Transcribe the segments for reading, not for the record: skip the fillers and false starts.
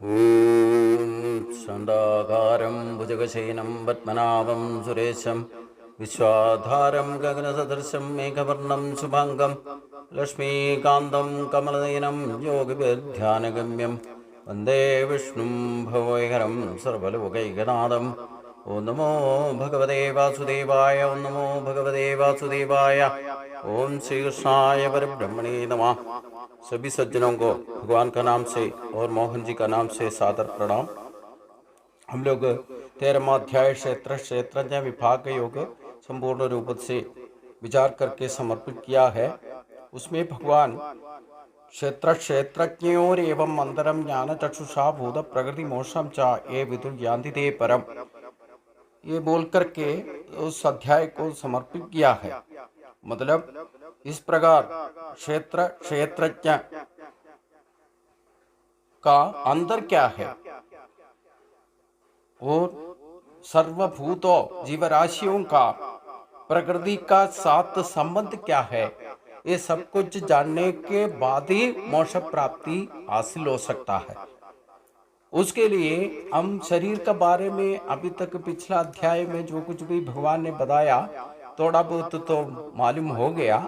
ॐ छन्दाकारं भुजगशयनं पद्मनाभं सुरेशं विश्वाधारं गगनसदृशं मेघवर्णं शुभाङ्गं लक्ष्मीकान्तं कमलनयनं योगिभिर्ध्यानगम्यं वन्दे विष्णुं भवैहरं सर्वलोकैकनाथम्। ॐ नमो भगवते वासुदेवाय। ॐ नमो भगवते वासुदेवाय। ओम श्री कृष्णाय परब्रह्मणे नमः। सभी सज्जनों को भगवान का नाम से और मोहन जी का नाम से सादर प्रणाम। हम लोग 13वां अध्याय क्षेत्रज्ञ विभाग योग संपूर्ण रूप से विचार करके समर्पित किया है। उसमें भगवान क्षेत्रज्ञोर एवं अंतरम ज्ञान चक्षुषा भूत प्रकृति मोक्षम च ये विदुर जानति ते परम, ये बोल करके उस अध्याय को समर्पित किया है। मतलब इस प्रकार क्षेत्रज्ञ का अंदर क्या है और सर्वभूतों जीवराशियों का प्रकृति का साथ संबंध क्या है, ये सब कुछ जानने के बाद ही मोक्ष प्राप्ति हासिल हो सकता है। उसके लिए हम शरीर के बारे में अभी तक पिछला अध्याय में जो कुछ भी भगवान ने बताया थोड़ा बहुत तो मालूम हो गया।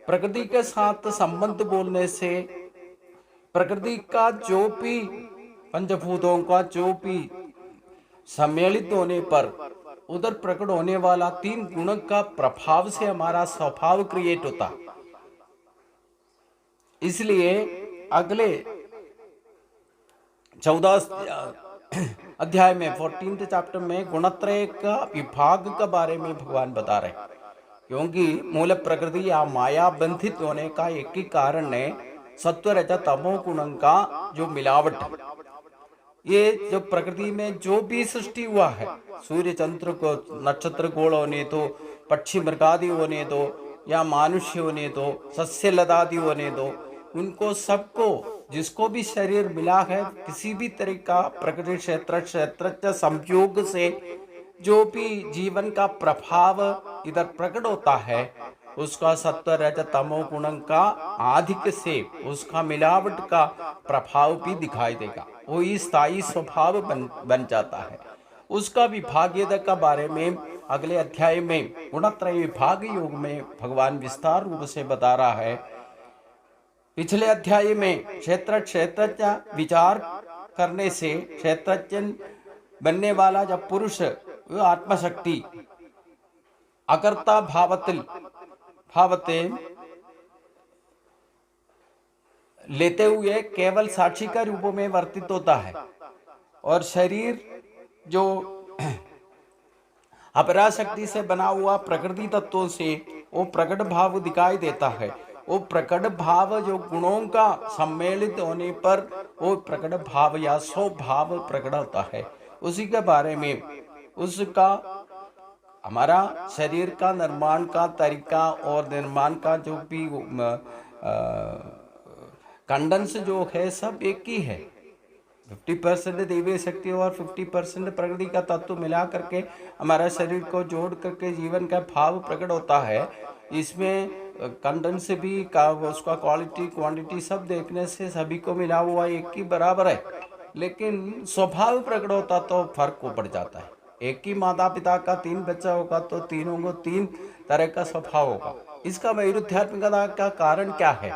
प्रकृति के साथ संबंध बोलने से प्रकृति का जो भी पंचभूतों का जो भी सम्मिलित होने पर उधर प्रकट होने वाला 3 गुण का प्रभाव से हमारा स्वभाव क्रिएट होता। इसलिए अगले 14 अध्याय में 14th चैप्टर में गुणत्रय का विभाग के बारे में भगवान बता रहे, क्योंकि मूल प्रकृति या माया बंधित होने का एक ही कारण है सत्व रज तमो गुणों का जो मिलावट। ये जो प्रकृति में जो भी सृष्टि हुआ है, सूर्य चंद्र को नक्षत्र गोल होने दो, पक्षी मृगादि होने दो या मनुष्य होने दो, सस्य लतादि होने दो, उनको सबको जिसको भी शरीर मिला है किसी भी तरह का प्रकृति क्षेत्र संयोग से जो भी जीवन का प्रभाव इधर प्रकट होता है उसका सत्व रज तमो गुणों का आधिक्य से उसका मिलावट का प्रभाव भी दिखाई देगा, वो स्थायी स्वभाव बन जाता है। उसका विभागीयता का बारे में अगले अध्याय में गुणत्रय विभाग योग में भगवान विस्तार रूप से बता रहा है। पिछले अध्याय में क्षेत्रज्ञ विचार करने से क्षेत्रज्ञ बनने वाला जब पुरुष वो आत्मशक्ति अकर्ता भावते लेते हुए केवल साक्षी का रूप में वर्तित होता है और शरीर जो अपराशक्ति से बना हुआ प्रकृति तत्वों से वो प्रकट भाव दिखाई देता है। वो प्रकट भाव जो गुणों का सम्मिलित होने पर वो प्रकट भाव या स्वभाव प्रकट होता है। उसी के बारे में उसका हमारा शरीर का निर्माण का तरीका और निर्माण का जो भी कंडेंस जो है सब एक ही है। 50% दैवीय शक्ति और 50% प्रकृति का तत्व मिला करके हमारा शरीर को जोड़ करके जीवन का भाव प्रकट होता है। इसमें कंडेंस भी का उसका क्वालिटी क्वांटिटी सब देखने से सभी को मिला हुआ एक ही बराबर है, लेकिन स्वभाव प्रकट होता तो फर्क को पड़ जाता है। एक ही माता पिता का 3 बच्चा होगा तो तीनों को 3 तरह का स्वभाव होगा। इसका वैरुध्यात्मिकता का कारण क्या है?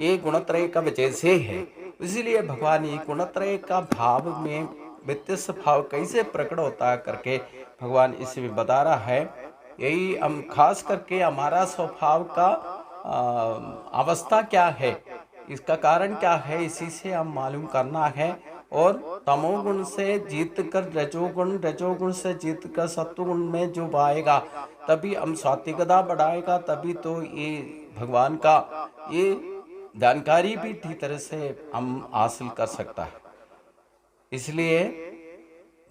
ये गुणत्रय का वजह से है। इसीलिए भगवान ये गुणत्रय का भाव में व्यत्यस्त भाव कैसे प्रकट होता है करके भगवान इसमें बता रहा है। यही हम खास करके हमारा स्वभाव का अवस्था क्या है, इसका कारण क्या है, इसी से हम मालूम करना है। और तमोगुण से जीत कर रजोगुण से जीत कर सत्वगुण में जो आएगा तभी हम सात्विकता बढ़ाएगा, तभी तो ये भगवान का ये जानकारी भी ठीक तरह से हम हासिल कर सकता है। इसलिए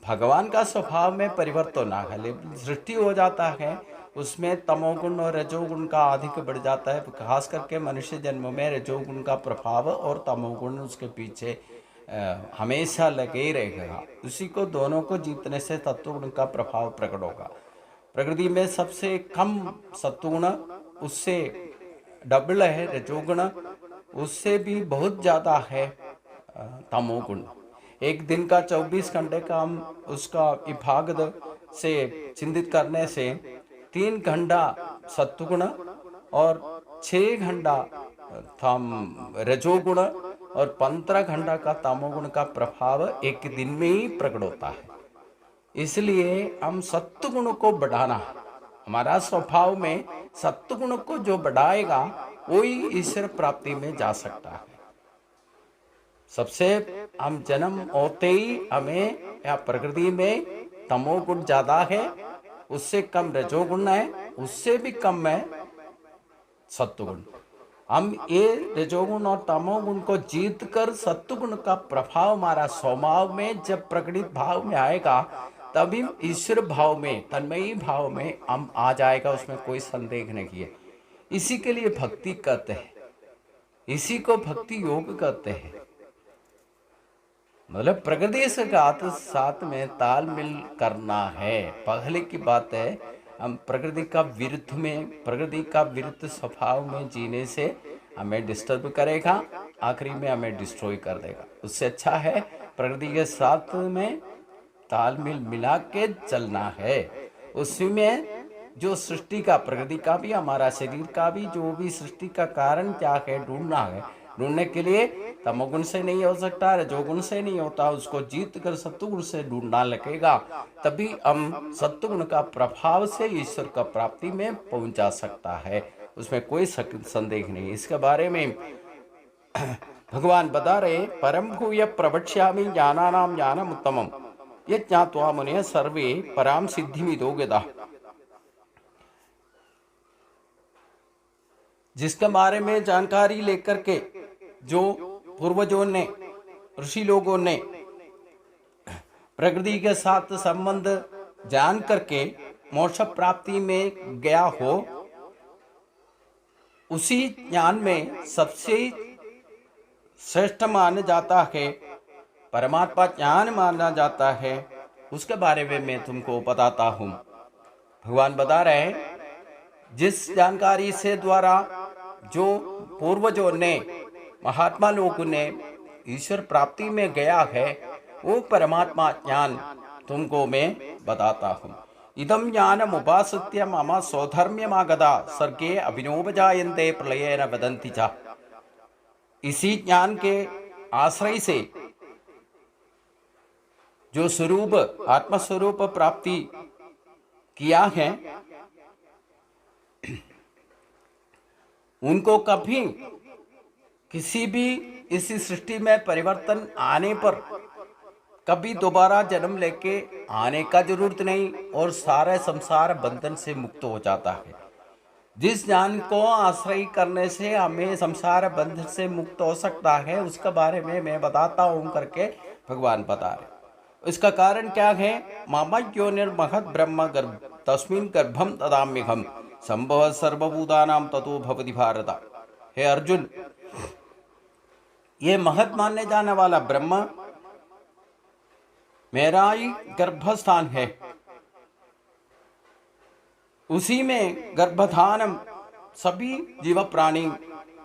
भगवान का स्वभाव में परिवर्तन ना है, सृष्टि हो जाता है उसमें तमोगुण और रजोगुण का अधिक बढ़ जाता है। खास करके मनुष्य जन्म में रजोगुण का प्रभाव और तमोगुण उसके पीछे हमेशा लगे ही रहेगा। उसी को दोनों को जीतने से सत्वगुण का प्रभाव प्रकट होगा। प्रकृति में सबसे कम सत्वगुण उससे डबल है रजोगुण, उससे भी बहुत ज़्यादा है तमोगुण। एक दिन का 24 घंटे का हम उसका विभाग से चिंतित करने से 3 घंटा सत्वगुण और 6 घंटा रजोगुण और 15 घंटा का तमोगुण का प्रभाव एक दिन में ही प्रकट होता है। इसलिए हम सत्वगुण को बढ़ाना, हमारा स्वभाव में सत्वगुण को जो बढ़ाएगा वही ईश्वर प्राप्ति में जा सकता है। सबसे हम जन्म होते ही हमें या प्रकृति में तमोगुण ज्यादा है, उससे कम रजोगुण है, उससे भी कम है सत्वगुण। हम ये रजोगुण और तमोगुण को जीत कर सत्वगुण का प्रभाव हमारा स्वभाव में जब प्रकटित भाव में आएगा तभी ईश्वर भाव में, तन्मयी भाव में हम आ जाएगा, उसमें कोई संदेह नहीं है। इसी के लिए भक्ति कहते हैं, इसी को भक्ति योग कहते हैं। मतलब प्रकृति से साथ में तालमेल करना है। पहले की बात है, हम प्रकृति का विरुद्ध में, प्रकृति का विरुद्ध स्वभाव में जीने से हमें डिस्टर्ब करेगा, आखिरी में हमें डिस्ट्रॉय कर देगा। उससे अच्छा है प्रकृति के साथ में तालमेल मिला के चलना है। उसमें जो सृष्टि का, प्रकृति का भी, हमारा शरीर का भी, जो भी सृष्टि का कारण क्या है ढूंढना है। ढूंढने के लिए तमोगुण से नहीं हो सकता, रजोगुण से नहीं होता, उसको जीत कर सत्वगुण से ढूंढना लगेगा, तभी हम सत्वगुण का प्रभाव से ईश्वर का प्राप्ति में पहुंचा सकता है। उसमें कोई संदेह नहीं। इसके बारे में भगवान बता रहे, परम भूय प्रवक्ष्यामि ज्ञानानां ज्ञानम् उत्तमम् ये ज्ञात्वा मुनयः सर्वे पराम सिद्धिमितो गताः। जिसके बारे में जानकारी लेकर के जो पूर्वजों ने, ऋषि लोगों ने प्रकृति के साथ संबंध जान करके मोक्ष प्राप्ति में गया हो, उसी ज्ञान में सबसे श्रेष्ठ माना जाता है, परमात्मा ज्ञान माना जाता है। उसके बारे में मैं तुमको बताता हूँ। भगवान बता रहे हैं, जिस जानकारी से द्वारा जो पूर्वजों ने, महात्मा लोगों ने ईश्वर प्राप्ति में गया है, वो परमात्मा ज्ञान तुमको मैं बताता हूँ। इदम ज्ञानम उपासत्य मम सौधर्म्यमागता सर्गे अभिनोपजायन्ते प्रलयेन वदन्ति च। इसी ज्ञान के आश्रय से जो स्वरूप, आत्मस्वरूप प्राप्ति किया है, उनको कभी किसी भी इसी सृष्टि में परिवर्तन आने पर कभी दोबारा जन्म लेके आने का जरूरत नहीं और सारे संसार बंधन से मुक्त हो जाता है। जिस ज्ञान को आश्रय करने से हमें संसार बंधन से मुक्त हो सकता है, उसके बारे में मैं बताता हूँ करके भगवान बता रहे। इसका कारण क्या है? मम योनिर्महत् ब्रह्म गर्भ तस्मिन् गर्भम ददाम्यहम् संभव सर्वभूतानां ततो भवति भारत। हे अर्जुन, ये महत मानने जाने वाला ब्रह्म मेरा ही गर्भस्थान है, उसी में गर्भधान सभी जीव प्राणी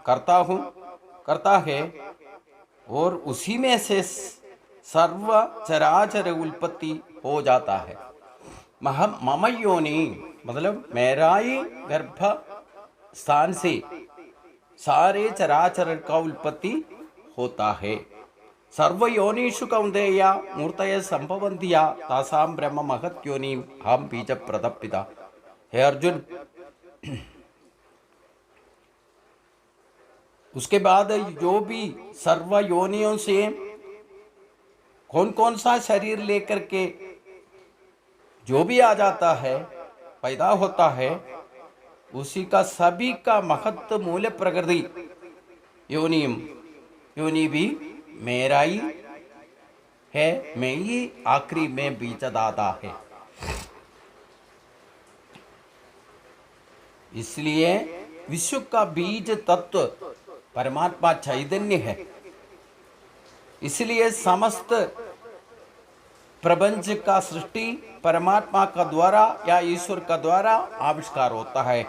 करता है और उसी में से सर्व चराचर उत्पत्ति हो जाता है। मम योनि मतलब मेरा ही गर्भ स्थान से सारे चराचर का उत्पत्ति होता है। सर्व योनिषु कौन्तेय मूर्तयः संभवन्ति तासां ब्रह्म महत् योनि अहं बीज प्रदपिता। हे अर्जुन, उसके बाद जो भी सर्व योनियों से कौन कौन सा शरीर लेकर के जो भी आ जाता है, पैदा होता है, उसी का सभी का महत्व मूल प्रकृति योनि भी मेरा ही है, मैं ही आखिरी में बीजदाता है। इसलिए विश्व का बीज तत्व परमात्मा चैतन्य है। इसलिए समस्त प्रपंच का सृष्टि परमात्मा का द्वारा या ईश्वर का द्वारा आविष्कार होता है।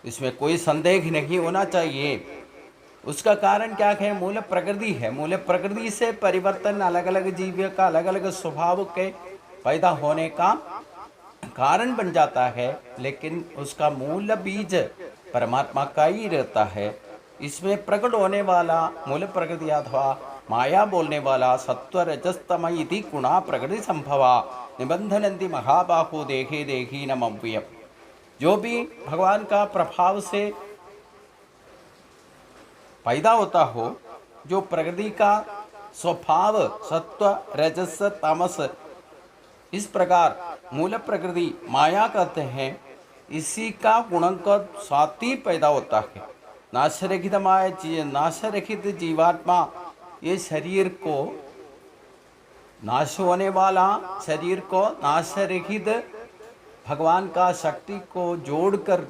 इसमें कोई संदेह नहीं होना चाहिए। उसका कारण क्या है? मूल प्रकृति है। मूल प्रकृति से परिवर्तन अलग अलग जीव का अलग अलग स्वभाव के पैदा होने का कारण बन जाता है, लेकिन उसका मूल बीज परमात्मा का ही रहता है। इसमें प्रकट होने वाला मूल प्रकृति अथवा माया बोलने वाला सत्व रजस्तम इति गुणा प्रकृति संभवा निबंधनंति महाबाहु देखे देखी न अव्ययम्। जो भी भगवान का प्रभाव से पैदा होता हो, जो प्रकृति का स्वभाव सत्व रजस तमस इस प्रकार मूल प्रकृति माया कहते हैं, इसी का गुण का साथ ही पैदा होता है। नाशरहित नाशरहित जीवात्मा ये शरीर को नाश होने वाला शरीर को नाशरहित भगवान का शक्ति को जोड़कर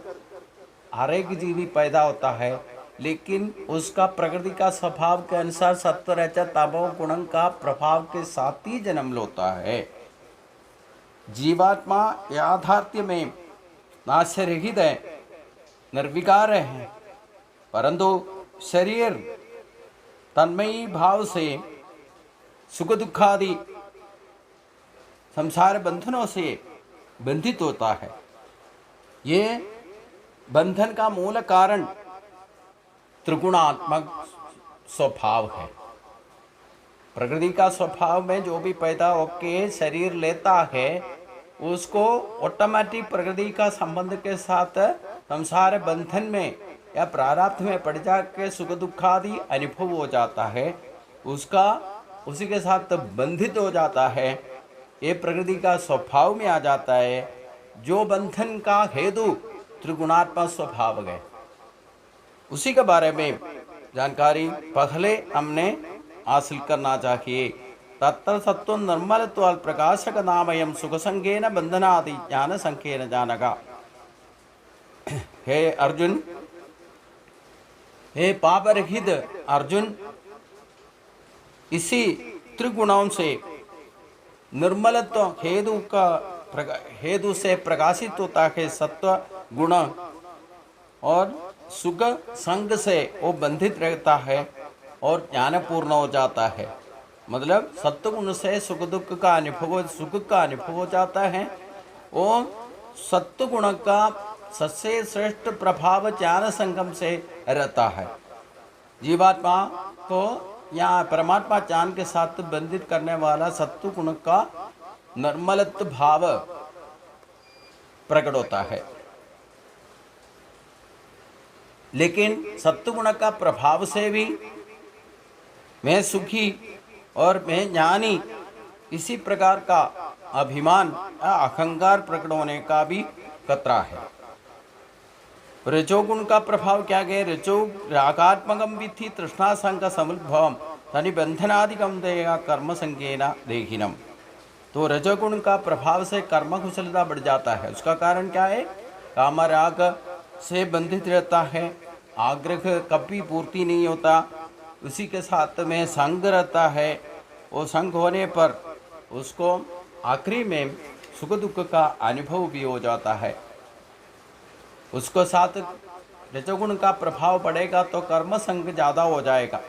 हर एक जीवी पैदा होता है, लेकिन उसका प्रकृति का स्वभाव के अनुसार सत्व रजस तमो गुण का प्रभाव के साथ ही जन्म लेता है। जीवात्मा याथार्थ्य में नाशरहित है, निर्विकार है, परंतु शरीर तन्मयी भाव से सुख दुखादि संसार बंधनों से बंधित होता है। ये बंधन का मूल कारण त्रिगुणात्मक स्वभाव है। प्रकृति का स्वभाव में जो भी पैदा होके शरीर लेता है, उसको ऑटोमेटिक प्रकृति का संबंध के साथ संसार बंधन में या प्रारब्ध में पड़ जाके सुख दुखादि अनुभव हो जाता है, उसका उसी के साथ बंधित हो जाता है। ये प्रकृति का स्वभाव में आ जाता है। जो बंधन का हेतु त्रिगुणात्मक स्वभाव है, उसी के बारे में जानकारी पहले हमने हासिल करना चाहिए। तत्र सत्व निर्मलत्व प्रकाशक नामयम सुख संज्ञेन बंधनादि ज्ञान संख्येन जानका। हे अर्जुन, हे पाप रहित अर्जुन, इसी त्रिगुणों से निर्मलत्व हेतु से प्रकाशित होता है सत्व गुण, और सुख संग से वो बंधित रहता है और ज्ञानपूर्ण हो जाता है। मतलब सत्व गुण से सुख दुख का अनुभव, सुख का अनुभव हो जाता है। और सत्व गुण का सबसे श्रेष्ठ प्रभाव ज्ञान संगम से रहता है। जीवात्मा को या परमात्मा ज्ञान के साथ बंधित करने वाला सत्व गुण का निर्मलत्व भाव प्रकट होता है। लेकिन सत्व गुण का प्रभाव से भी मैं सुखी और मैं ज्ञानी, इसी प्रकार का अभिमान या अहंकार प्रकट होने का भी खतरा है। रजोगुण का प्रभाव क्या है? रजो रागात्मकम विद्धि तृष्णा संग समुद्भवम तनि बंधनादिकम देगा कर्म संज्ञेन देहिनम। तो रजोगुण का प्रभाव से कर्म कुशलता बढ़ जाता है। उसका कारण क्या है? काम राग से बंधित रहता है, आग्रह कभी पूर्ति नहीं होता, उसी के साथ में संग रहता है। वो संग होने पर उसको आखिरी में सुख दुख का अनुभव भी हो जाता है। उसको साथ रजोगुण का प्रभाव बढ़ेगा तो कर्म संग ज़्यादा हो जाएगा।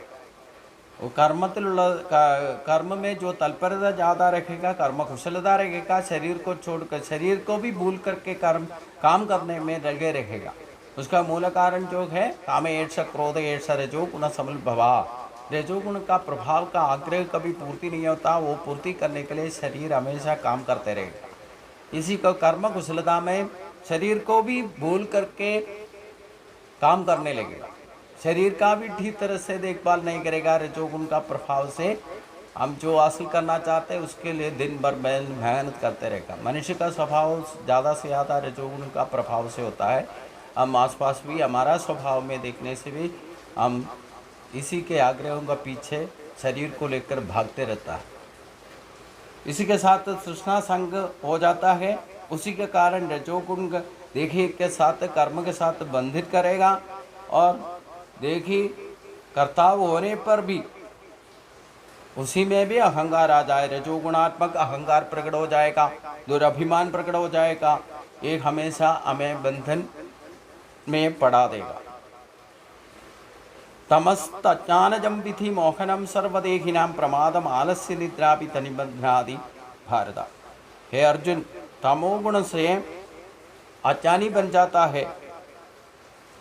वो कर्म में जो तत्परता ज़्यादा रखेगा, कर्म कुशलता रखेगा, शरीर को छोड़कर शरीर को भी भूल करके काम करने में लगे रहेगा। उसका मूल कारण जो है काम ईर्ष क्रोध ईर्ष रजोगुण समलभवा। रजोगुण का प्रभाव का आग्रह कभी पूर्ति नहीं होता, वो पूर्ति करने के लिए शरीर हमेशा काम करते रहेगा। इसी को कर्म कुशलता में शरीर को भी भूल करके काम करने लगेगा, शरीर का भी ठीक तरह से देखभाल नहीं करेगा। रजोगुण का प्रभाव से हम जो हासिल करना चाहते हैं उसके लिए दिन भर मेहनत करते रहेगा। मनुष्य का स्वभाव ज़्यादा से ज़्यादा रजोगुण का प्रभाव से होता है। हम आसपास भी हमारा स्वभाव में देखने से भी हम इसी के आग्रहों का पीछे शरीर को लेकर भागते रहता है। इसी के साथ तृष्णा संग हो जाता है। उसी के कारण रजोगुण देखिए के साथ कर्म के साथ बंधित करेगा, और देखिए कर्ताव होने पर भी उसी में भी अहंकार आ जाए, रजोगुणात्मक अहंकार प्रकट हो जाएगा, दुराभिमान प्रकट हो जाएगा। एक हमेशा हमें बंधन में पड़ा देगा। तमस्तज्ञानजं विधि मोहनम सर्वदेहिनां प्रमादम आलस्य निद्रापि तनिबध्नादि भारत। हे अर्जुन, तमोगुण से अज्ञानी बन जाता है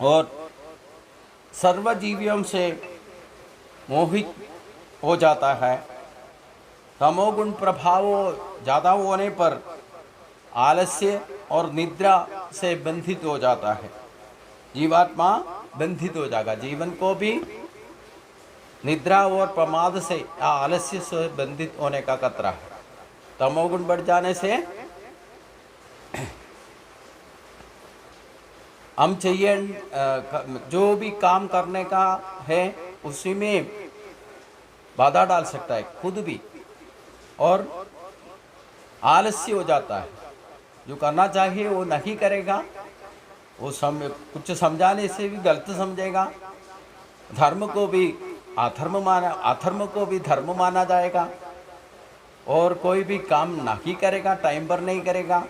और सर्व जीवियों से मोहित हो जाता है। तमोगुण प्रभाव ज़्यादा होने पर आलस्य और निद्रा से बंधित हो जाता है। जीवात्मा बंधित हो जाएगा, जीवन को भी निद्रा और प्रमाद से या आलस्य से बंधित होने का खतरा है। तमोगुण बढ़ जाने से हम चाहिए जो भी काम करने का है उसी में बाधा डाल सकता है खुद भी, और आलस्य हो जाता है। जो करना चाहिए वो नहीं करेगा, वो कुछ समझाने से भी गलत समझेगा, धर्म को भी अधर्म को भी धर्म माना जाएगा, और कोई भी काम नहीं करेगा, टाइम पर नहीं करेगा।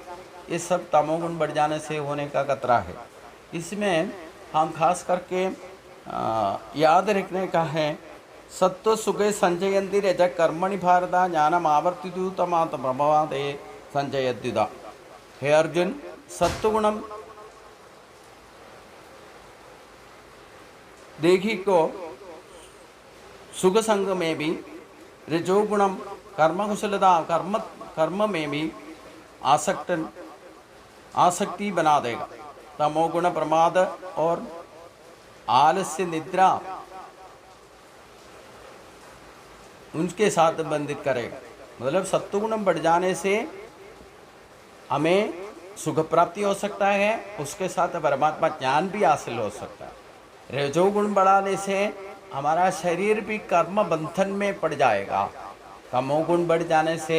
ये सब तमोगुण बढ़ जाने से होने का खतरा है। इसमें हम खास करके याद रखने का है, सत्व सुखे संजयंती रज कर्मणि भारत ज्ञानम आवर्तितु तमात प्रभवादे संजयद्युदा। हे अर्जुन, सत्वगुणम देही को सुख संग में भी, रजोगुणम कर्मकुशलता कर्म में भी आसक्ति बना देगा। तमोगुण प्रमाद और आलस्य निद्रा उनके साथ बंधित करेगा। मतलब सत्वगुण बढ़ जाने से हमें सुख प्राप्ति हो सकता है, उसके साथ परमात्मा ज्ञान भी हासिल हो सकता है। रजोगुण बढ़ाने से हमारा शरीर भी कर्म बंधन में पड़ जाएगा। तमोगुण बढ़ जाने से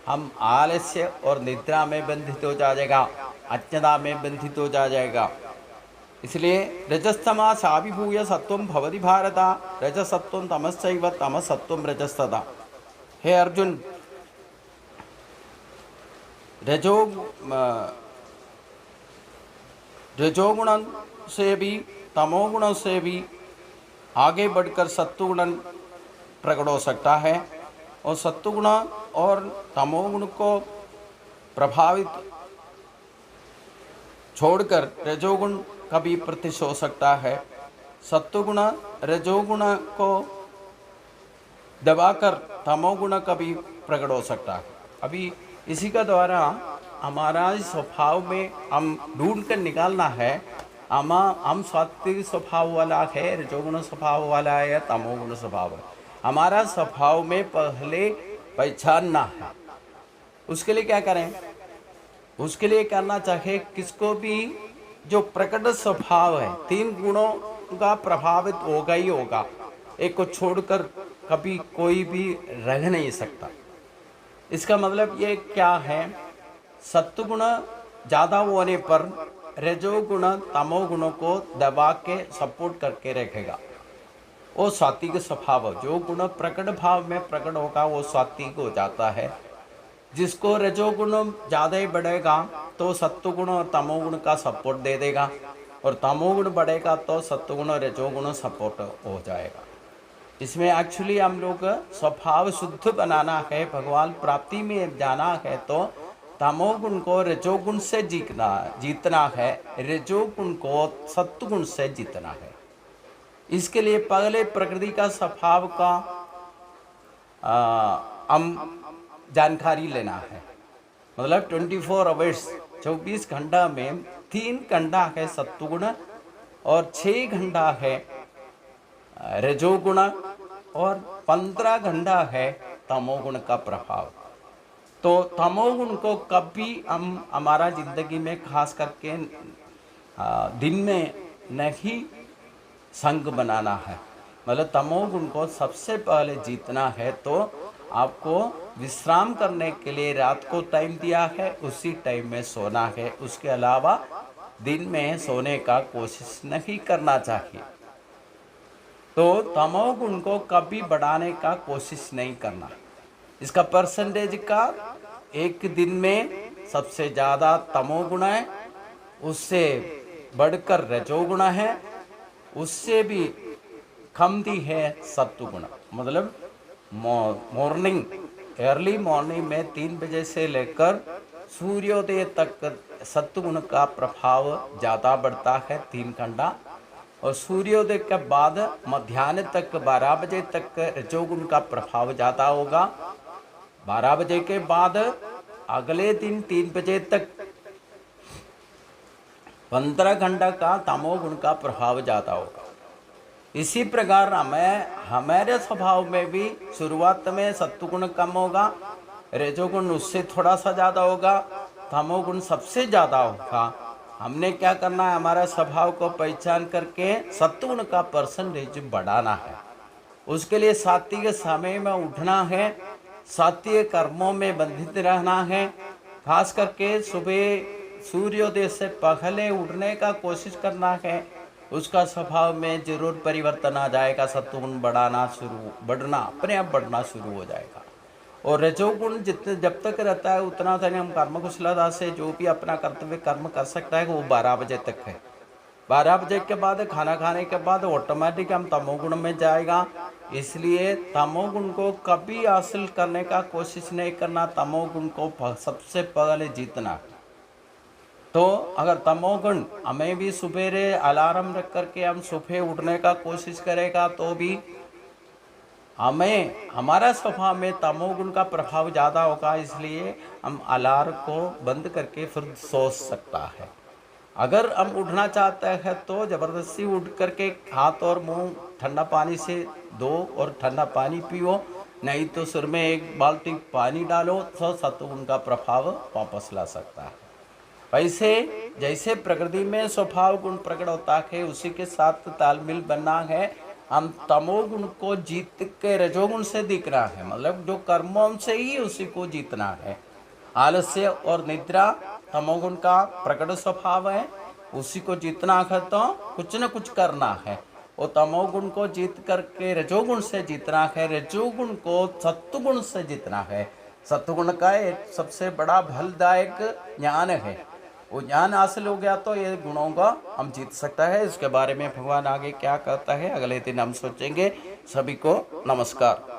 हम आलस्य और निद्रा में बंधित हो जाएगा, अज्ञता में बंधित हो जाएगा। इसलिए रजस्तमा साभिभूय सत्वम भवति भारत, रजसत्वम तमश्चैव तमसत्वम रजस्तथा। हे अर्जुन, रजोगुण से भी तमोगुण से भी आगे बढ़कर सत्वगुण प्रकट हो सकता है, और सत्वगुण और तमोगुण को प्रभावित छोड़कर रजोगुण कभी प्रतिष्ठ हो सकता है। सत्वगुण रजोगुण को दबाकर तमोगुण कभी प्रकट हो सकता है। अभी इसी का द्वारा हमारा स्वभाव में हम ढूंढ कर निकालना है, हम सात्विक स्वभाव वाला है, रजोगुण स्वभाव वाला है या तमोगुण स्वभाव है। हमारा स्वभाव में पहले पहचानना है। उसके लिए क्या करें? उसके लिए करना चाहिए, किसको भी जो प्रकट स्वभाव है, तीन गुणों का प्रभावित होगा ही होगा। एक को छोड़कर कभी कोई भी रह नहीं सकता। इसका मतलब ये क्या है? सत्वगुण ज़्यादा होने पर रजोगुण तमोगुणों को दबा के सपोर्ट करके रखेगा। वो सात्विक स्वभाव, जो गुण प्रकट भाव में प्रकट होगा वो सात्विक हो जाता है। जिसको रजोगुण ज़्यादा ही बढ़ेगा तो सत्वगुण और तमोगुण का सपोर्ट दे देगा, और तमोगुण बढ़ेगा तो सत्वगुण और रजोगुण सपोर्ट हो जाएगा। इसमें एक्चुअली हम लोग स्वभाव शुद्ध बनाना है, भगवान प्राप्ति में जाना है, तो तमोगुण को रजोगुण से जीतना है, रजोगुण को सत्वगुण से जीतना है। इसके लिए पहले प्रकृति का स्वभाव का हम जानकारी लेना है। मतलब 24 आवर्स 24 घंटा में 3 घंटा है सत्वगुण और 6 घंटा है रजोगुण और 15 घंटा है तमोगुण का प्रभाव। तो तमोगुण को कभी हम हमारा जिंदगी में खास करके दिन में नहीं संग बनाना है। मतलब तमोगुण को सबसे पहले जीतना है तो आपको विश्राम करने के लिए रात को टाइम दिया है, उसी टाइम में सोना है। उसके अलावा दिन में सोने का कोशिश नहीं करना चाहिए। तो तमोगुण को कभी बढ़ाने का कोशिश नहीं करना। इसका परसेंटेज का एक दिन में सबसे ज़्यादा तमोगुण है, उससे बढ़कर रजोगुण है, उससे भी खमती है सत्व गुण। मतलब मॉर्निंग, अर्ली मॉर्निंग में 3 बजे से लेकर सूर्योदय तक सत्व गुण का प्रभाव ज़्यादा बढ़ता है 3 घंटा, और सूर्योदय के बाद मध्याह्न तक 12 बजे तक रजोगुण का प्रभाव ज़्यादा होगा। 12 बजे के बाद अगले दिन 3 बजे तक 15 घंटा का तमोगुण का प्रभाव ज़्यादा होगा। इसी प्रकार हमारे स्वभाव में भी शुरुआत में सत्वगुण कम होगा, रजोगुण उससे थोड़ा सा ज़्यादा होगा, तमोगुण सबसे ज़्यादा होगा। हमने क्या करना है, हमारा स्वभाव को पहचान करके सत्वगुण का परसेंटेज बढ़ाना है। उसके लिए सात्विक समय में उठना है, सात्विक कर्मों में बंधित रहना है। खास करके सुबह सूर्योदय से पहले उठने का कोशिश करना है, उसका स्वभाव में जरूर परिवर्तन आ जाएगा। सत्वगुण बढ़ना अपने आप बढ़ना शुरू हो जाएगा। और रजोगुण जितने जब तक रहता है उतना तक हम कर्म कुशलता से जो भी अपना कर्तव्य कर्म कर सकता है, वो 12 बजे तक है। 12 बजे के बाद खाना खाने के बाद ऑटोमेटिक हम तमोगुण में जाएगा। इसलिए तमोगुण को कभी हासिल करने का कोशिश नहीं करना, तमोगुण को सबसे पहले जीतना। तो अगर तमोगुण हमें भी सुबेरे अलार्म रख करके हम सुबह उठने का कोशिश करेगा तो भी हमारा स्वभाव में तमोगुण का प्रभाव ज़्यादा होगा। इसलिए हम अलार्म को बंद करके फिर सो सकता है। अगर हम उठना चाहते हैं तो ज़बरदस्ती उठ करके हाथ और मुंह ठंडा पानी से धो और ठंडा पानी पियो, नहीं तो सिर में 1 बाल्टी पानी डालो, तो सत्वगुण का प्रभाव वापस ला सकता है। वैसे जैसे प्रकृति में स्वभाव गुण प्रकट होता है, उसी के साथ तालमेल बनना है। हम तमोगुण को जीत के रजोगुण से दिखना है, मतलब जो कर्मों से ही उसी को जीतना है। आलस्य और निद्रा तमोगुण का प्रकट स्वभाव है, उसी को जीतना है तो कुछ न कुछ करना है। वो तमोगुण को जीत करके रजोगुण से जीतना है, रजोगुण को सत्वगुण से जीतना है। सत्वगुण का एक सबसे बड़ा फलदायक ज्ञान है। वो ज्ञान हासिल हो गया तो ये गुणों का हम जीत सकता है। इसके बारे में भगवान आगे क्या कहता है अगले दिन हम सोचेंगे। सभी को नमस्कार।